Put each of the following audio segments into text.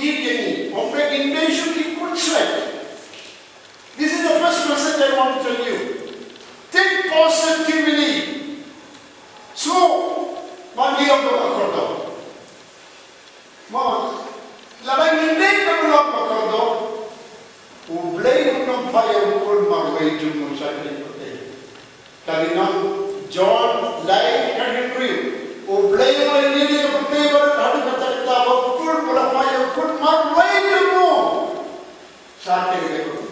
eat or make invasion in good sweat. This is the first message I want to tell you. Think positively. So, mandi ang akordo. Labay hindi ka lang akordo. Ublay ng payawul magway mo sa kanilang. Kalinang John light kanilriyo. Ublay mo hindi ka pagkaiba hadi kata wakul mula payawul magway mo sa kanilang.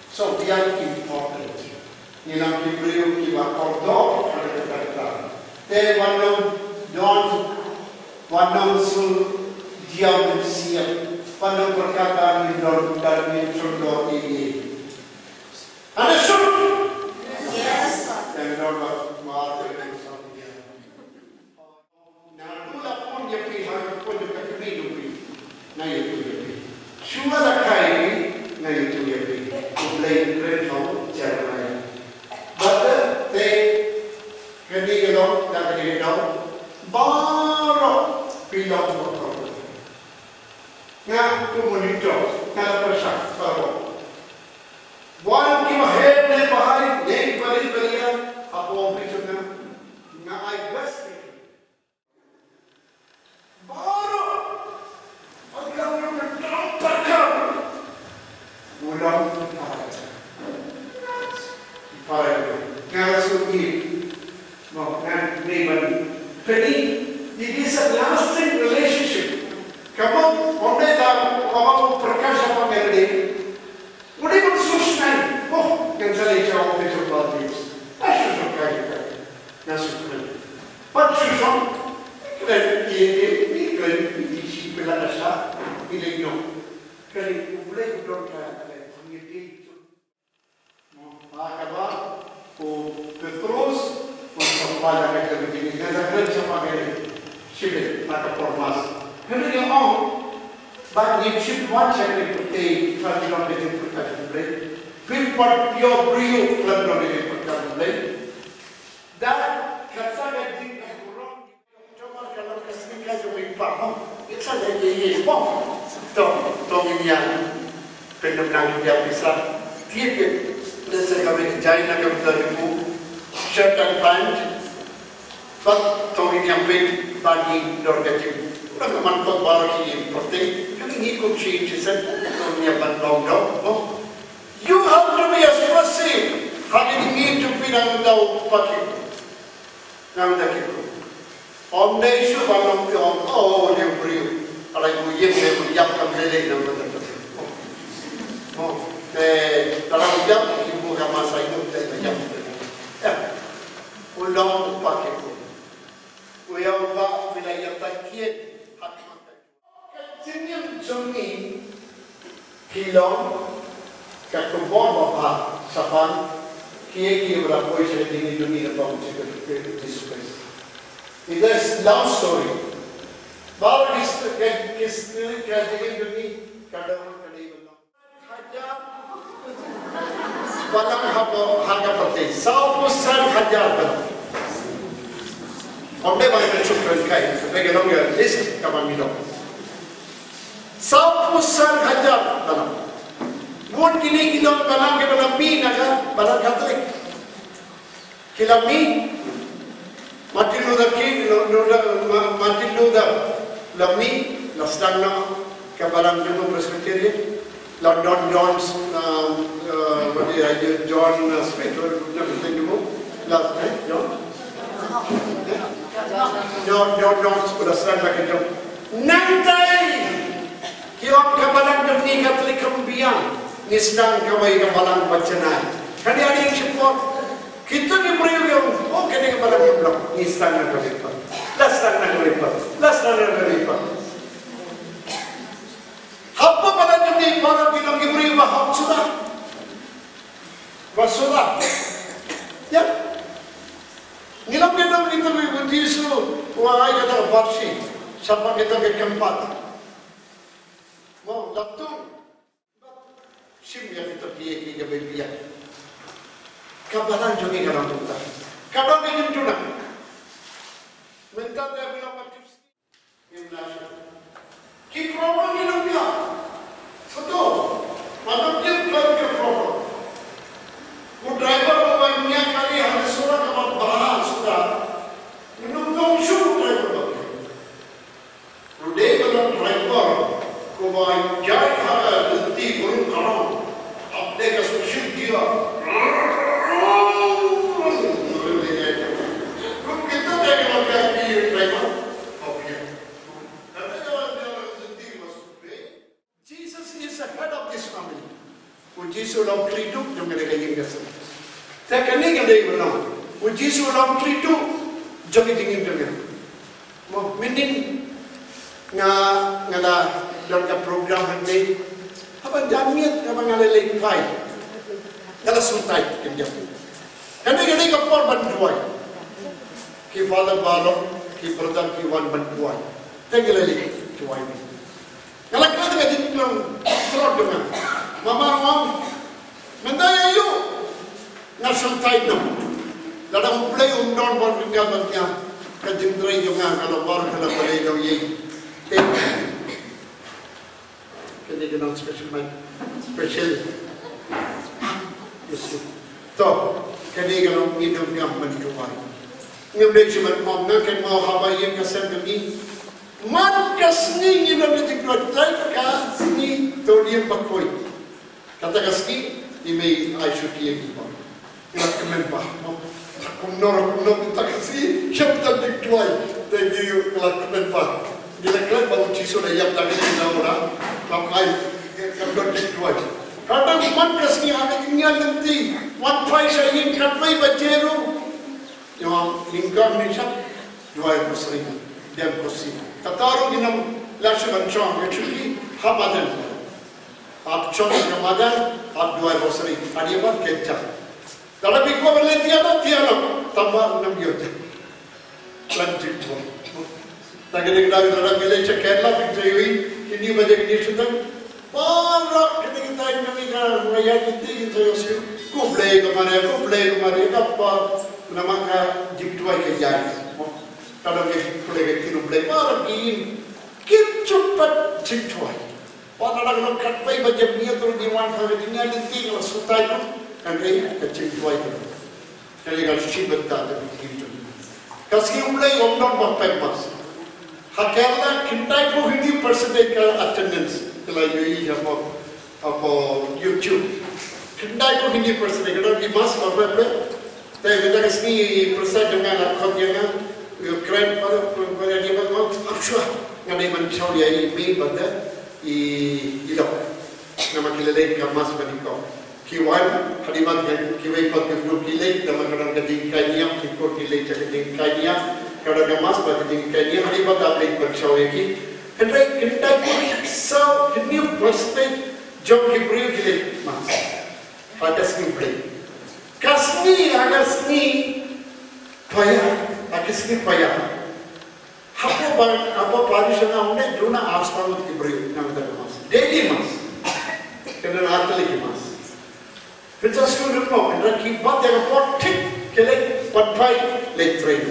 So, biar important. Nilang kibrio kiba kordo hadi kata. Te wanam sul diam siap. Pada perkataan di dalam surga ini. Ada surga? Yes. Dan dalam maaf dengan saya. Nampula pun dia pihak pun dia kini dulu. Nah itu dia. Cuma lakai nah itu dia. Mulai renau jalan. But they kini kalau dah kini tahu baru pilau. Nga komunitas, nga persak baru. Bukan kita head ni bahari, ni balik apa orang cakap, nga I best. Baru, agak orang terangkat, ulang parah, nga sugi, mau nga ni balik. Jadi, it is a lasting relationship. Kamu onde kamu perkasa pengerti, udah bersusah. Oh, yang saya jawab itu bagus. Asyik kaya, nasukan. Patsusan, ini isi pelanasa, ini no. Kali boleh berdoa, mengerti itu. Akabar, Petrus, sampai ke begini. Kita kerja pakai sibuk, nak formas. Henry on, but you should watch every day, try to not let it protect the blade. Feel what your brio, try to not let it protect the blade. That, kata gading ang kurang, coba kalau kesinikan jumpa paham, itu saja dia bom. Tong ini yang pendengar dia bisa, dia let's kami jalan nak bertemu, shirt and pant, but tong ini yang bagi dorgatif. Orang manfaat baru ini penting. Kami ikut changes dan dunia bandong. You have to be expressive. Hari ini tu pinang tahu pakai. Nama dah kita. Om deh isu bandong pion. Oh dia beri. Alai bujem dia bujem kamera nama dah. Dalam jam ibu kama saya itu jam. Ulang pakai. Uyang bak wilayah takiat. Senyum jomni hilong kakubon bapa sapan kiye berapa isu di dunia bapa cakap disukais. Itu love story. Baru kisah kerajaan dunia kadang belum. Hajar balang harga penting. 100% hajar balang. Onde banyak cukup kai. Bagi orang list kapan minum. 100% hajar dalam. Bukan kini kita dalam kita lebih naga balang Katolik. Kita lebih Martin Luther lebih lasdang kabalang jumlah Presbyterian. London John's John Smith everything you know. Last night John lasdang kita nantai. Kiram kabalang demi Katolik Kembiang, nisdang kamai kabalang bacanai. Kali ada yang support. Kita ni beriung, oh kena kabalang kabalang. Nisdang nak beripat, lasdang nak beripat, lasdang nak beripat. Apa pada demi para bilang beriung baham sudah, bersudah. Ya, nilam kita berdisu, wahai kata barsi, siapa kita berkeempat. Mau latung, sim yang kita pilih kita pilih. Kabalan juga kalau kita, kabalan ini juga. Mental dia bilang macam ni, Ki problem ni nak dia. Satu, mana dia plan ke problem. Mu driver banyak kali harus surat kamu bahas sudah. Menunggu show driver bagi. Today kalau driver ko banyak kali nanti burung karam. Update ke social dia. Kita dah kalau kaki driver. Jesus is the head of this family. Jesus long tridu yang mereka ingin kasih. Saya kini kita ingin tahu. Jesus long tridu jangan ingin dengar. Mau mending ngala dalam program ini apa jamiat apa ngalai pai. Ngala suntai kerja. Kini kita kapal bantuan. Ki father balok, ki brother ki wan bantuan. Tenggelam lagi tuai. Kalau kita tidak dibilang terus dengan mama mendaya you national title. Dalam play undang bertinggal banyak kejendrai juga kalau baru kalau boleh jauh ye. Kini kita special. So kini kalau hidup yang mencuai. Ngambil cuma mana kan mau apa yang kesan kami. Markas ni kita berjumpa traika ni todiam bakoi. Kata kasih ini Aisyah kita. Kita kemempah. Kumnor kita kasih siapa diktuai. Thank you kita kemempah. Kita kelak baru ciso dah yang tadi kita orang. Pakai kita diktuai. Kadang markas ni ada tinggal nanti. One price ini katway bajeru. Yang lingkar ni siapa? Dua perseribu. Dia bersih. Kataru dinam lakshan chong actually habadan. Aap chong Ramadan aap dua bosri. Adi apa kecap. Dalam ikut beli tiada tambah 6 juta. Lanjut tu. Tak kena dalam beli cek Kerala fikri ini baca ini sudah. Parah kita ini kan raya kita yosu. Kublai kemari apa nama ka jiktuai kejari. Kalau kita boleh kita boleh pergi, kita cepat cepat. Orang orang katway macam ni tu diwan kalau dunia nanti kalau sutai tu, kan dia cepat itu. Jadi kalau sibuk tak ada begitu. Kasih mulai orang berapa mas. Hakarlah kita itu 50% ke attendance kalau you apa YouTube. Kita itu 50% kalau di mas berapa? Tapi kita kasih persen dengan akadnya. Keren pada dia bawa absah ngadai mancau dia ini pada ilok nama kilelai kamas menikau kiwan hadimat yang kiwai pada grup kilelai nama kadang keding kaya kikor kilelai keding kaya kadang kamas pada keding kaya hadimat aplik mancau ini hendak pun so new prospect job kibriu kilelai mas ada skill kasni agar sni payah Akisni payah. Apa Parish na unde juna aspal ki beri nang mas. Daily mas. Kena atli ki mas. Kita suruh no, anda ki bat yang potik kelek patpai le train.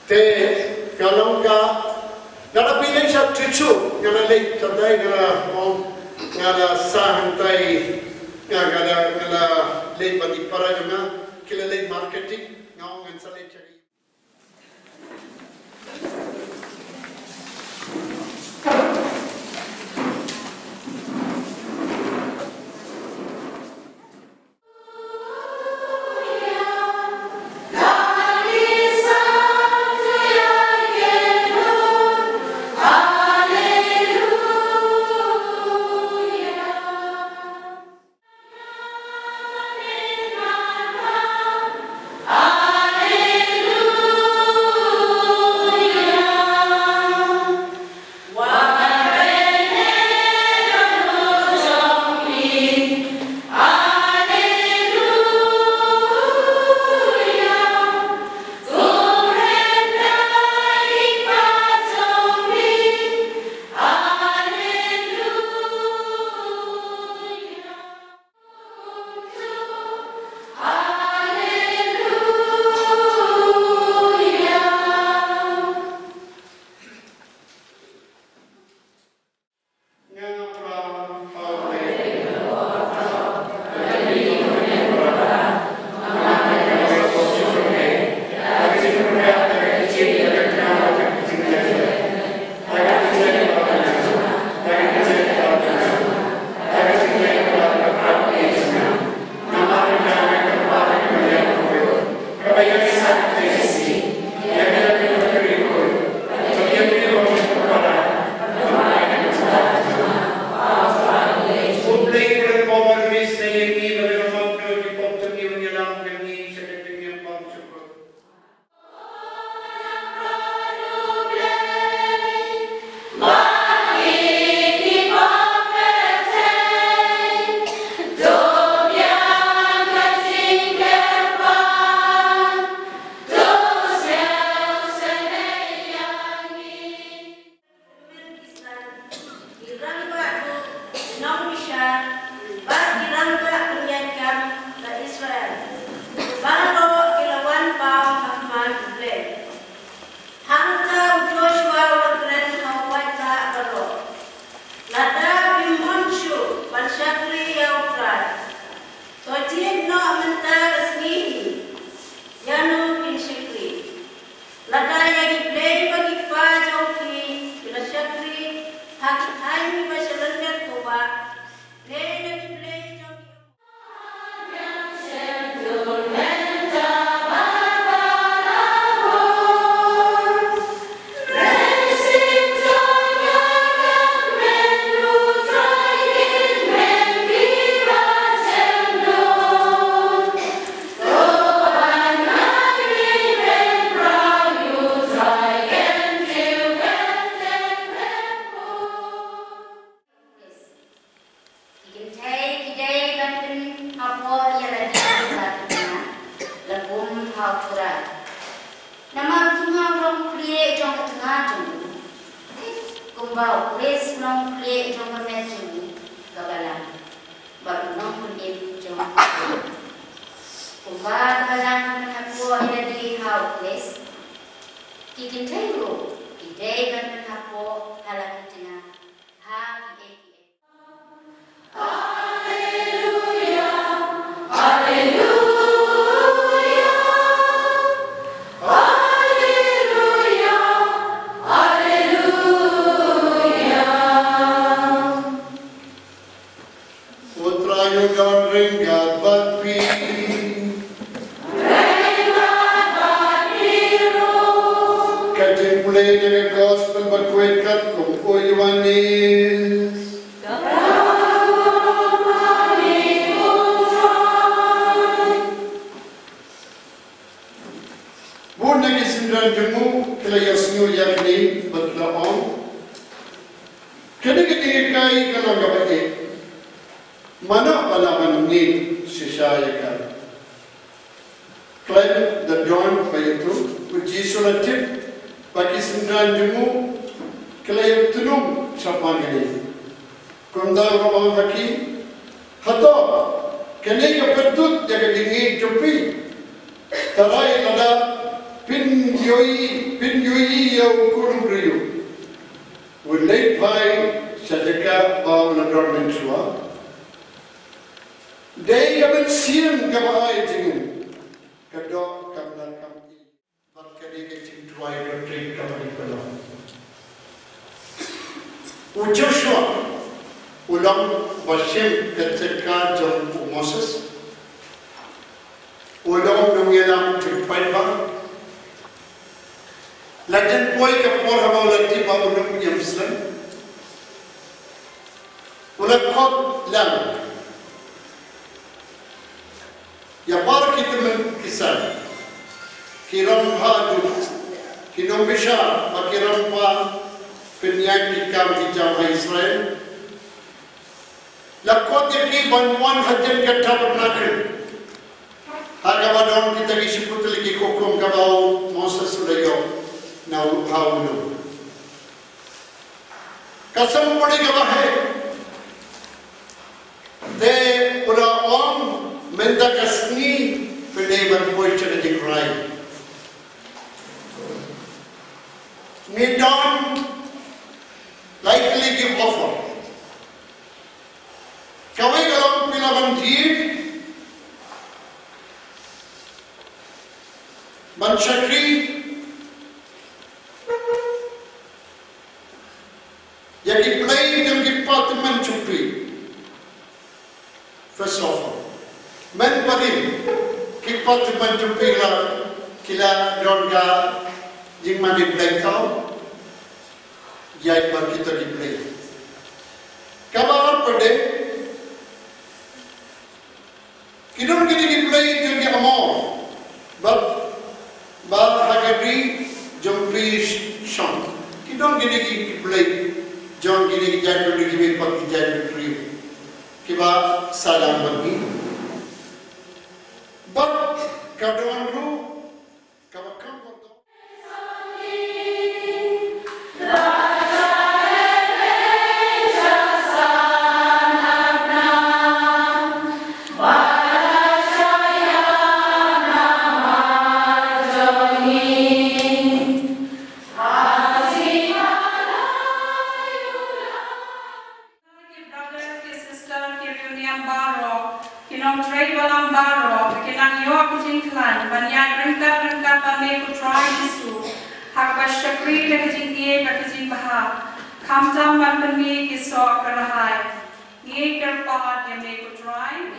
Te kalau ka nada pilih satu cucu kalau le cadai kalau ngala sahantai ngala le bagi para juna kila le marketing ngau mensalai Hallelujah. hauturai. Nama tunga Longkmie jong tengah jong. Kumbau kulis Longkmie jong kemejung kabalan. Baru Longkmie jong. Kumbau kabalan menhapu ada di hau kulis. Kikin tenggu, kidai kan menhapu halaki tengah. Ha kiai. Iaid kita dibeli. Kalau apa kidon gini dibeli jadi amor, bal hagabi jompi sham. Kidon gini dibeli, jom gini jadi dibeli pagi jadi free. Kiba salam bagi. But kadoan lu, kawakan waktu. Kamtam Malpani is so Karahai. Ye Karpad, you make a drawing.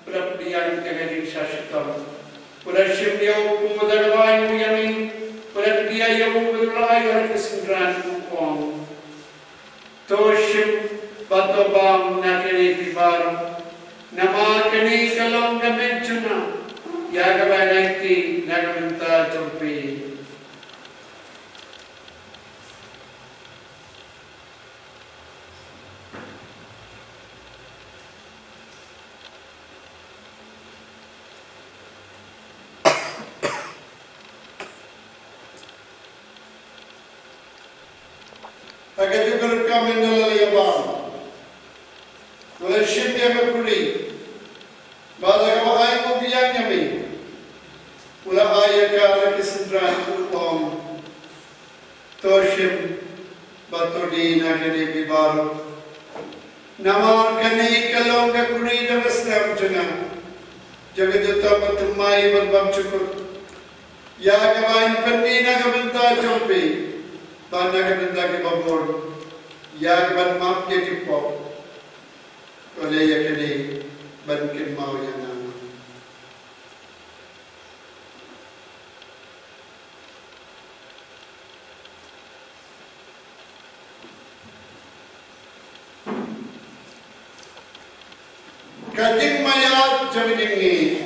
Berapa dia yang dengan Syaitan Jowai kesendirian uang. Toshim batobam nakini pibar. Nama kini kalong kamencuna. Yaga bainaiti nagaminta jompi. Agad yung kami nalaliyabang. Wala siya niya magkuli. Bala ka ba ay mabiyang niya wala kaya ka nakisindran upang toshim batodi na kani bibaro. Naman kani kalong kakuni na maslam dyan. Jagadata patumay magbang chukot. Yagabain pandi na kamanta jompi. Bana kamanta ki babor. Yagaban map ke kipo. Wala yakani bankin mau yan na. Kating mayat jaminingi.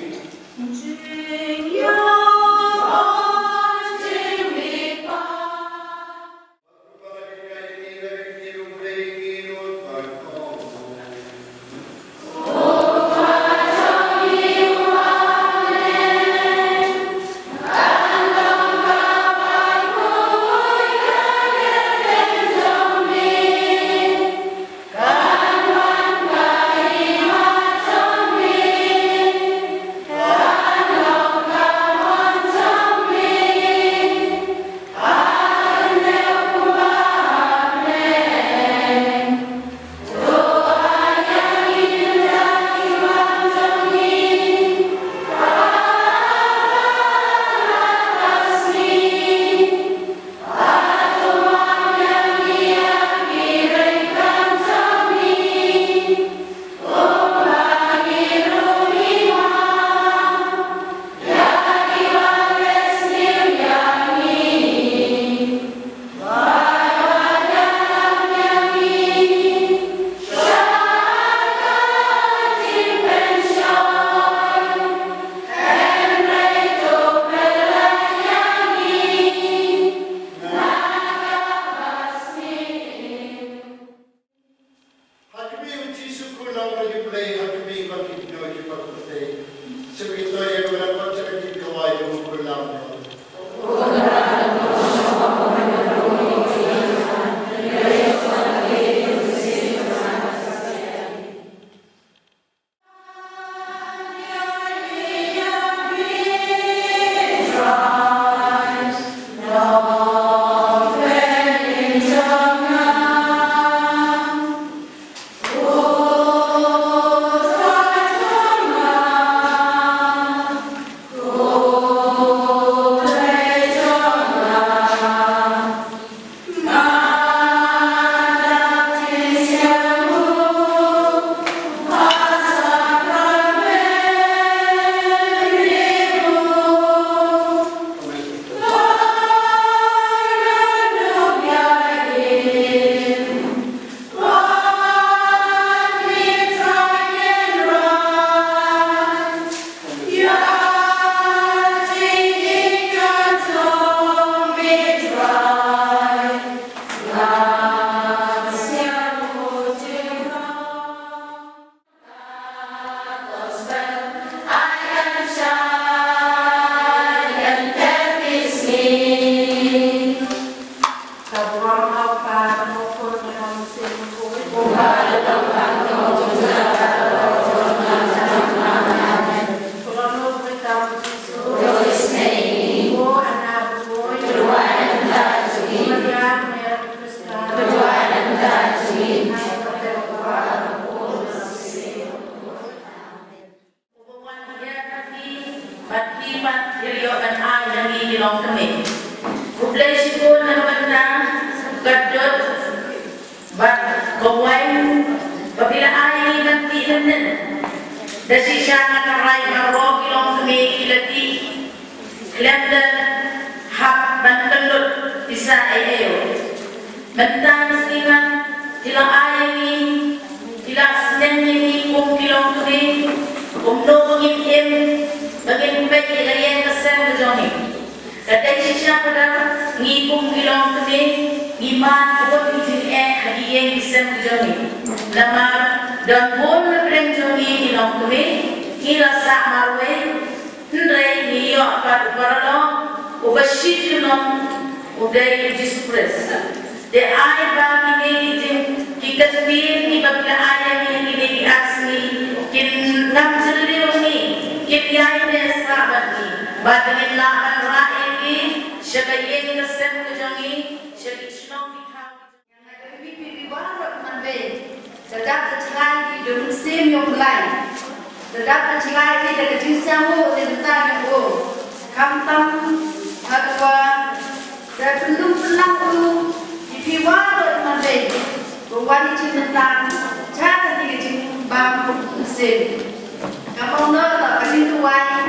di Longkmie. Bublay siguro na banda gadot bat Jowai babila ay nanti nan dasi siya nga karay marog Longkmie kilati London hap bantalot bisa mentang seniman tilang ayam ini tilang senen ini kilong ini no im bagian baik dari kesan berjoni kadang sisa pada kilong ini iman buat izin hadiah kesan berjoni nama dan pun berjoni kilong ini irasa marwe Ndrai niyo apa paralo ubashit nom uday dispress de ay ba ni ki kasbir ni bagla ay ni asmi kin namzali ni kin yai ne sabati badin la an ra'i ki shagayen kasem kujangi shagishno ki thang yang bi barot man be dadak trai di dun sem yo lai dapat celai ni dekat jisamu tentang itu kampung atau dan penuh tu di piwar mandai bukan tentang cara ni bang sen kampung nak kasih tuai